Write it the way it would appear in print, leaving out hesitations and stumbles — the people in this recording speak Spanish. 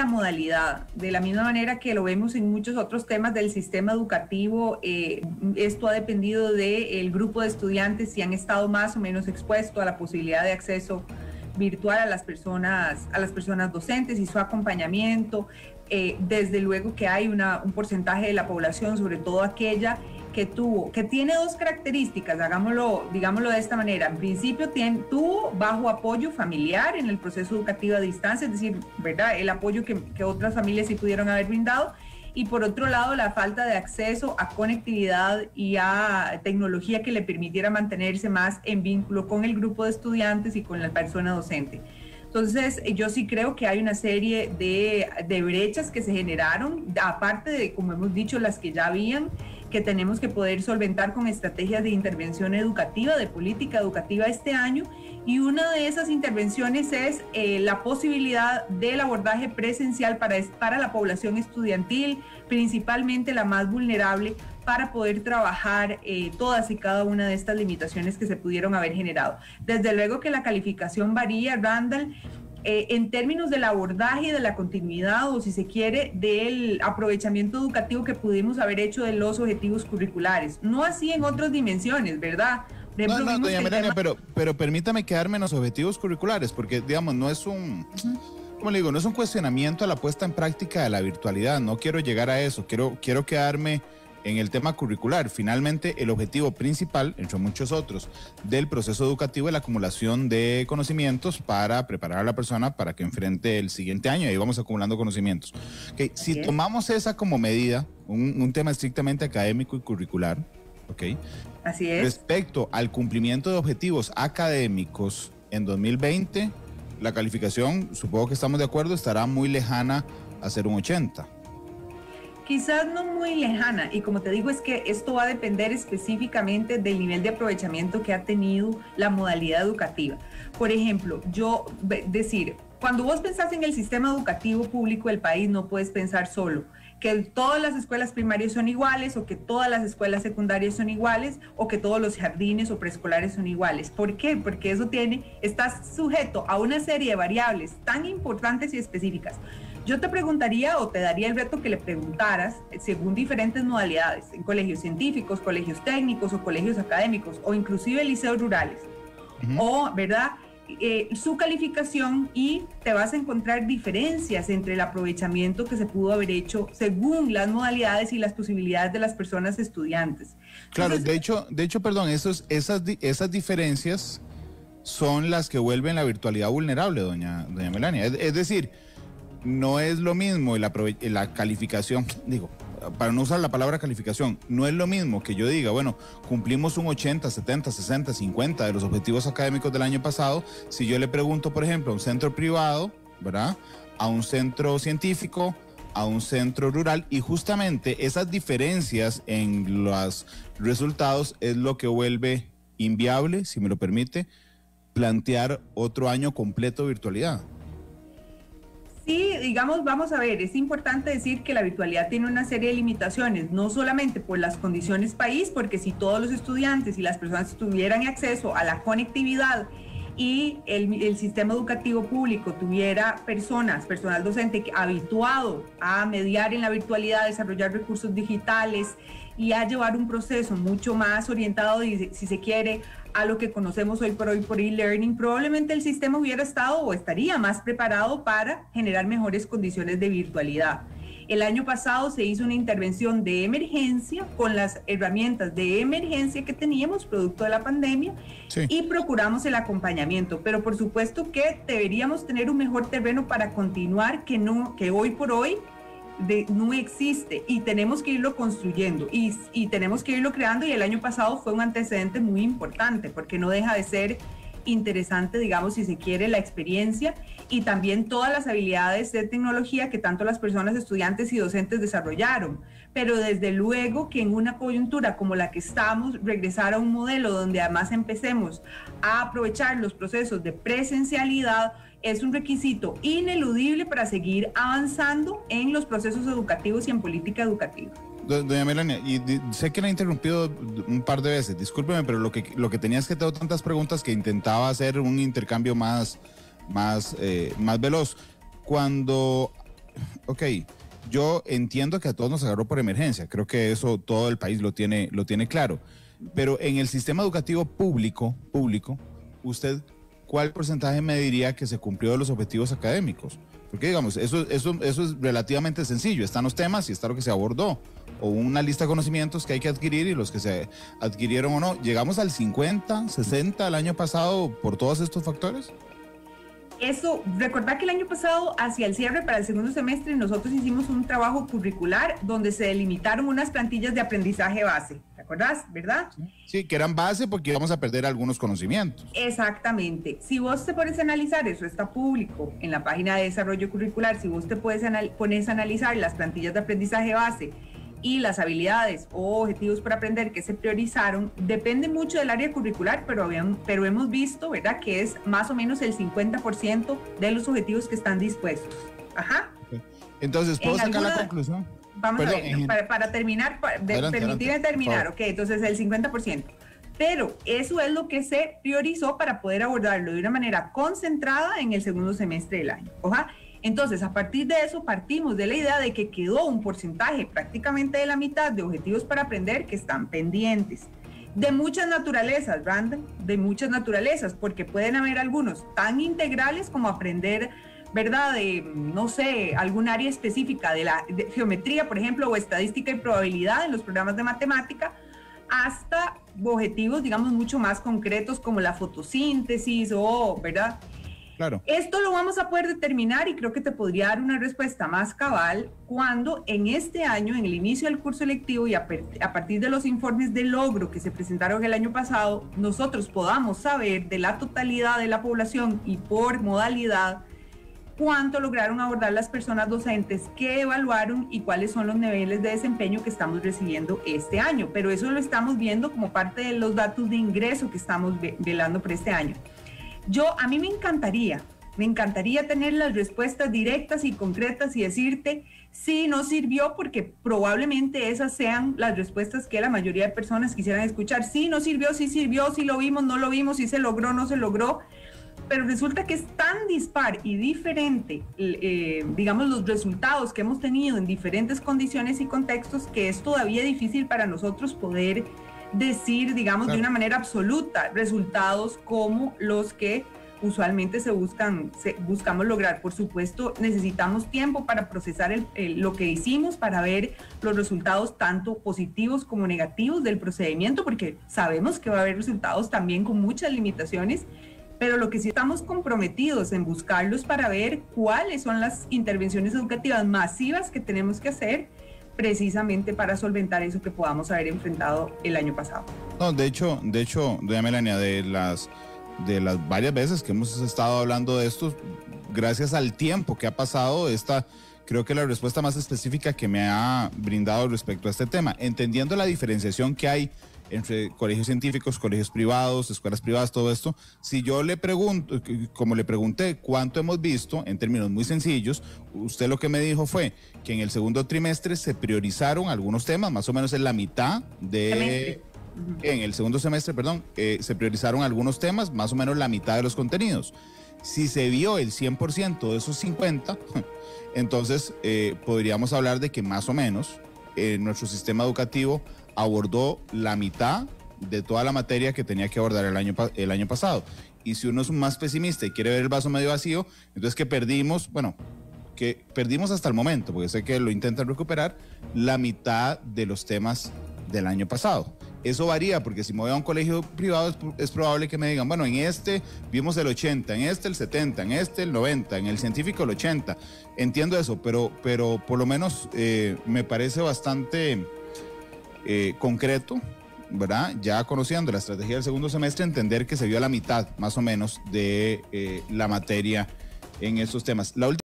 la modalidad, de la misma manera que lo vemos en muchos otros temas del sistema educativo. Esto ha dependido del grupo de estudiantes, si han estado más o menos expuestos a la posibilidad de acceso virtual a las personas docentes y su acompañamiento. Desde luego que hay un porcentaje de la población, sobre todo aquella que tiene dos características, digámoslo de esta manera. En principio tuvo bajo apoyo familiar en el proceso educativo a distancia, es decir, ¿verdad?, el apoyo que otras familias sí pudieron haber brindado, y por otro lado la falta de acceso a conectividad y a tecnología que le permitiera mantenerse más en vínculo con el grupo de estudiantes y con la persona docente. Entonces, yo sí creo que hay una serie de brechas que se generaron, aparte de, como hemos dicho, las que ya habían, que tenemos que poder solventar con estrategias de intervención educativa, de política educativa este año, y una de esas intervenciones es la posibilidad del abordaje presencial para la población estudiantil, principalmente la más vulnerable, para poder trabajar todas y cada una de estas limitaciones que se pudieron haber generado. Desde luego que la calificación varía, Randall, en términos del abordaje y de la continuidad, o si se quiere, del aprovechamiento educativo que pudimos haber hecho de los objetivos curriculares. No así en otras dimensiones, ¿verdad? No, doña Melania, pero permítame quedarme en los objetivos curriculares, porque, digamos, no es un... Como le digo, no es un cuestionamiento a la puesta en práctica de la virtualidad. No quiero llegar a eso. Quiero quedarme en el tema curricular. Finalmente, el objetivo principal, entre muchos otros, del proceso educativo es la acumulación de conocimientos para preparar a la persona para que enfrente el siguiente año, y ahí vamos acumulando conocimientos. Okay. Si tomamos esa como medida, un tema estrictamente académico y curricular, ¿ok? Así es. Respecto al cumplimiento de objetivos académicos en 2020, la calificación, supongo que estamos de acuerdo, estará muy lejana a ser un 80. Quizás no muy lejana, y como te digo, es que esto va a depender específicamente del nivel de aprovechamiento que ha tenido la modalidad educativa. Por ejemplo, cuando vos pensás en el sistema educativo público del país, no puedes pensar solo que todas las escuelas primarias son iguales, o que todas las escuelas secundarias son iguales, o que todos los jardines o preescolares son iguales. ¿Por qué? Porque estás sujeto a una serie de variables tan importantes y específicas. Yo te preguntaría, o te daría el reto que le preguntaras, según diferentes modalidades, en colegios científicos, colegios técnicos o colegios académicos, o inclusive liceos rurales, o, ¿verdad?, su calificación, y te vas a encontrar diferencias entre el aprovechamiento que se pudo haber hecho según las modalidades y las posibilidades de las personas estudiantes. Claro, entonces, de hecho, perdón, esas diferencias son las que vuelven la virtualidad vulnerable, doña Melania. Es decir, no es lo mismo la calificación, digo, para no usar la palabra calificación, no es lo mismo que yo diga, bueno, cumplimos un 80, 70, 60, 50 de los objetivos académicos del año pasado, si yo le pregunto, por ejemplo, a un centro privado, ¿verdad?, a un centro científico, a un centro rural, y justamente esas diferencias en los resultados es lo que vuelve inviable, si me lo permite, plantear otro año completo de virtualidad. Sí, digamos, vamos a ver, es importante decir que la virtualidad tiene una serie de limitaciones, no solamente por las condiciones país, porque si todos los estudiantes y las personas tuvieran acceso a la conectividad y el sistema educativo público tuviera personal docente habituado a mediar en la virtualidad, desarrollar recursos digitales y a llevar un proceso mucho más orientado, si se quiere, a lo que conocemos hoy por e-learning, probablemente el sistema hubiera estado o estaría más preparado para generar mejores condiciones de virtualidad. El año pasado se hizo una intervención de emergencia con las herramientas de emergencia que teníamos producto de la pandemia, sí, y procuramos el acompañamiento, pero por supuesto que deberíamos tener un mejor terreno para continuar, que hoy por hoy no existe, y tenemos que irlo construyendo y tenemos que irlo creando, y el año pasado fue un antecedente muy importante porque no deja de ser interesante, digamos, si se quiere, la experiencia y también todas las habilidades de tecnología que tanto las personas, estudiantes y docentes desarrollaron. Pero desde luego que en una coyuntura como la que estamos, regresar a un modelo donde además empecemos a aprovechar los procesos de presencialidad es un requisito ineludible para seguir avanzando en los procesos educativos y en política educativa. Doña Melania, y sé que la he interrumpido un par de veces, discúlpeme, pero lo que tenía es que tengo tantas preguntas que intentaba hacer un intercambio más veloz. Cuando ok, yo entiendo que a todos nos agarró por emergencia, creo que eso todo el país lo tiene claro, pero en el sistema educativo público, ¿usted cuál porcentaje me diría que se cumplió de los objetivos académicos? Porque digamos, eso es relativamente sencillo, están los temas y está lo que se abordó, o una lista de conocimientos que hay que adquirir y los que se adquirieron o no. ¿Llegamos al 50, 60 el año pasado por todos estos factores? Eso, recordad que el año pasado, hacia el cierre para el segundo semestre, nosotros hicimos un trabajo curricular donde se delimitaron unas plantillas de aprendizaje base. ¿Te acordás, verdad? Sí, que eran base porque íbamos a perder algunos conocimientos. Exactamente. Si vos te pones a analizar, eso está público en la página de desarrollo curricular, si vos te pones a analizar las plantillas de aprendizaje base y las habilidades o objetivos para aprender que se priorizaron, depende mucho del área curricular, pero hemos visto, ¿verdad?, que es más o menos el 50% de los objetivos que están dispuestos. Ajá. Entonces, ¿puedo sacar la conclusión? Vamos a ver, para terminar, permitirme terminar, ok, entonces el 50%. Pero eso es lo que se priorizó para poder abordarlo de una manera concentrada en el segundo semestre del año. ¿Oja? Entonces, a partir de eso partimos de la idea de que quedó un porcentaje prácticamente de la mitad de objetivos para aprender que están pendientes. De muchas naturalezas, Brandon, de muchas naturalezas, porque pueden haber algunos tan integrales como aprender, ¿verdad?, de, no sé, algún área específica de geometría, por ejemplo, o estadística y probabilidad en los programas de matemática, hasta objetivos, digamos, mucho más concretos como la fotosíntesis o, ¿verdad? Claro. Esto lo vamos a poder determinar y creo que te podría dar una respuesta más cabal cuando en este año, en el inicio del curso lectivo y a partir de los informes de logro que se presentaron el año pasado, nosotros podamos saber de la totalidad de la población y por modalidad cuánto lograron abordar las personas docentes que evaluaron y cuáles son los niveles de desempeño que estamos recibiendo este año. Pero eso lo estamos viendo como parte de los datos de ingreso que estamos velando por este año. A mí me encantaría tener las respuestas directas y concretas y decirte sí, no sirvió, porque probablemente esas sean las respuestas que la mayoría de personas quisieran escuchar. Sí, no sirvió, sí lo vimos, no lo vimos, sí se logró, no se logró. Pero resulta que es tan dispar y diferente, digamos, los resultados que hemos tenido en diferentes condiciones y contextos, que es todavía difícil para nosotros poder decir, digamos, de una manera absoluta, resultados como los que usualmente buscamos lograr. Por supuesto, necesitamos tiempo para procesar lo que hicimos, para ver los resultados tanto positivos como negativos del procedimiento, porque sabemos que va a haber resultados también con muchas limitaciones, pero lo que sí estamos comprometidos en buscarlos para ver cuáles son las intervenciones educativas masivas que tenemos que hacer precisamente para solventar eso que podamos haber enfrentado el año pasado. No, de hecho, doña Melania, de las varias veces que hemos estado hablando de esto, gracias al tiempo que ha pasado, creo que la respuesta más específica que me ha brindado respecto a este tema, entendiendo la diferenciación que hay entre colegios científicos, colegios privados, escuelas privadas, todo esto. Si yo le pregunto, como le pregunté, ¿cuánto hemos visto en términos muy sencillos? Usted lo que me dijo fue que en el segundo trimestre se priorizaron algunos temas, más o menos en la mitad de... En el segundo semestre, perdón, se priorizaron algunos temas, más o menos la mitad de los contenidos. Si se vio el 100% de esos 50, entonces podríamos hablar de que más o menos nuestro sistema educativo abordó la mitad de toda la materia que tenía que abordar el año pasado. Y si uno es más pesimista y quiere ver el vaso medio vacío, entonces que perdimos hasta el momento, porque sé que lo intentan recuperar, la mitad de los temas del año pasado. Eso varía, porque si me voy a un colegio privado es probable que me digan, bueno, en este vimos el 80, en este el 70, en este el 90, en el científico el 80. Entiendo eso, pero por lo menos me parece bastante concreto, ¿verdad? Ya conociendo la estrategia del segundo semestre, entender que se vio a la mitad, más o menos, de la materia en estos temas.